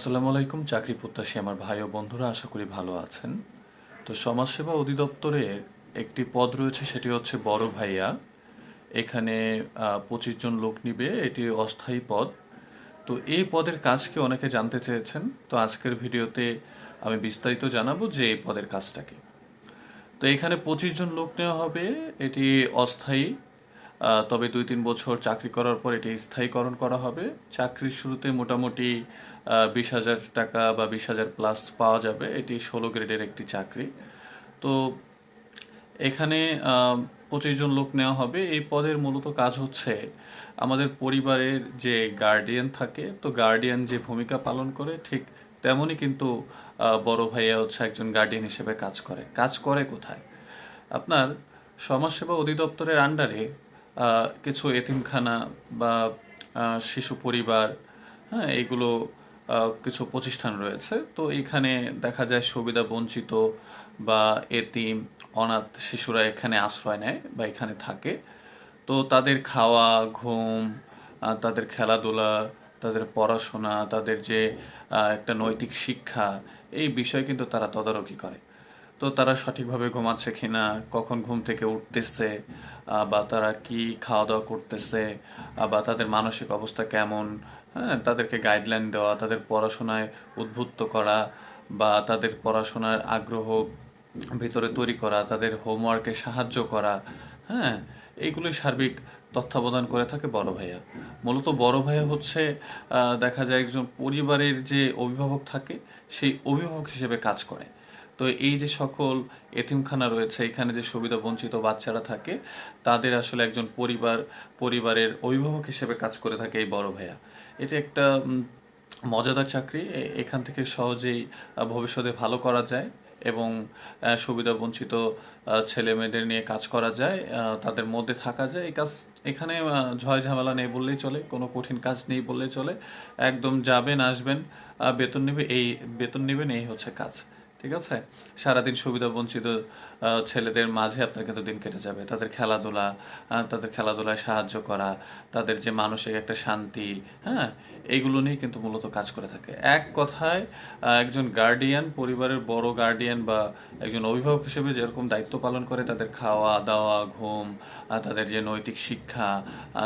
আসসালামু আলাইকুম। চাকরি প্রত্যাশী আমার ভাই ও বন্ধুরা, আশা করি ভালো আছেন। তো সমাজসেবা অধিদপ্তরের একটি পদ রয়েছে, সেটি হচ্ছে বড় ভাইয়া। এখানে 25 জন লোক নিবে, এটি অস্থায়ী পদ। তো এই পদের কাজ কি অনেকে জানতে চেয়েছেন। তো আজকের ভিডিওতে আমি বিস্তারিত জানাবো যে এই পদের কাজটা কি। তো এখানে 25 জন লোক নেওয়া হবে। এটি অস্থায়ী, তবে 2-3 বছর চাকরি করার পর এটি স্থায়ীকরণ করা হবে। চাকরির শুরুতে মোটামুটি 20,000 টাকা বা 20,000+ পাওয়া যাবে। এটি 16 গ্রেডের একটি চাকরি। তো এখানে 25 জন লোক নেওয়া হবে। এই পদের মূলত কাজ হচ্ছে আমাদের পরিবারের যে গার্ডিয়ান থাকে, তো গার্ডিয়ান যে ভূমিকা পালন করে ঠিক তেমনই কিন্তু বড় ভাইয়া হচ্ছে একজন গার্ডিয়ান হিসেবে কাজ করে কোথায়? আপনার সমাজসেবা অধিদপ্তরের আন্ডারে কিছু এতিমখানা বা শিশু পরিবার, হ্যাঁ, এইগুলো কিছু প্রতিষ্ঠান রয়েছে। তো এখানে দেখা যায় সুবিধা বঞ্চিত বা এতিম অনাথ শিশুরা এখানে আশ্রয় নেয় বা এখানে থাকে। তো তাদের খাওয়া, ঘুম, তাদের খেলাধুলা, তাদের পড়াশোনা, তাদের যে একটা নৈতিক শিক্ষা, এই বিষয়ে কিন্তু তারা তদারকি করে। তো তারা সঠিকভাবে ঘুমাচ্ছে কিনা, কখন ঘুম থেকে উঠতেছে, বা তারা কি খাওয়া দাওয়া করতেছে, বা তাদের মানসিক অবস্থা কেমন, হ্যাঁ, তাদেরকে গাইডলাইন দেওয়া, তাদের পড়াশোনায় উদ্বুদ্ধ করা বা তাদের পড়াশোনার আগ্রহ ভিতরে তৈরি করা, তাদের হোমওয়ার্কে সাহায্য করা, হ্যাঁ, এইগুলোই সার্বিক তত্ত্বাবধান করে থাকে বড় ভাইয়া। মূলত বড় ভাইয়া হচ্ছে দেখা যায় একজন পরিবারের যে অভিভাবক থাকে, সেই অভিভাবক হিসেবে কাজ করে। তো এই যে সকল এতিমখানা রয়েছে, এখানে যে সুবিধা বঞ্চিত বাচ্চারা থাকে, তাদের আসলে একজন পরিবারের অভিভাবক হিসেবে কাজ করে থাকে এই বড় ভাইয়া। এটা একটা মজাদার চাকরি। এখান থেকে সহজেই ভবিষ্যতে ভালো করা যায় এবং সুবিধা বঞ্চিত ছেলে মেয়েদের নিয়ে কাজ করা যায়, তাদের মধ্যে থাকা যায়। এখানে ঝয় ঝামেলা নেই বললেই চলে, কোনো কঠিন কাজ নেই বললেই চলে। একদম যাবেন, আসবেন, বেতন নেবেন, এই হচ্ছে কাজ। ঠিক আছে? সারাদিন সুবিধা বঞ্চিত ছেলেদের মাঝে আপনার কিন্তু দিন কেটে যাবে। তাদের খেলাধুলায় সাহায্য করা, তাদের যে মানসিক একটা শান্তি, হ্যাঁ, এইগুলো নিয়ে কিন্তু মূলত কাজ করে থাকে। এক কথায় একজন গার্ডিয়ান, পরিবারের বড় গার্ডিয়ান বা একজন অভিভাবক হিসেবে যেরকম দায়িত্ব পালন করে, তাদের খাওয়া দাওয়া, ঘুম, তাদের যে নৈতিক শিক্ষা,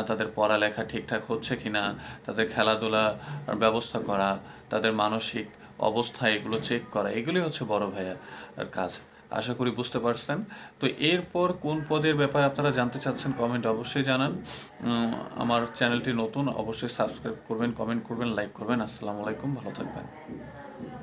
তাদের পড়ালেখা ঠিকঠাক হচ্ছে কিনা, তাদের খেলাধুলার ব্যবস্থা করা, তাদের মানসিক অবস্থা, এগুলো চেক করা, এগুলোই হচ্ছে বড় ভাইয়ার কাজ। আশা করি বুঝতে পারছেন। তো এরপর কোন পদের ব্যাপারে আপনারা জানতে চাচ্ছেন কমেন্টে অবশ্যই জানান। আমার চ্যানেলটি নতুন, অবশ্যই সাবস্ক্রাইব করবেন, কমেন্ট করবেন, লাইক করবেন। আসসালামু আলাইকুম, ভালো থাকবেন।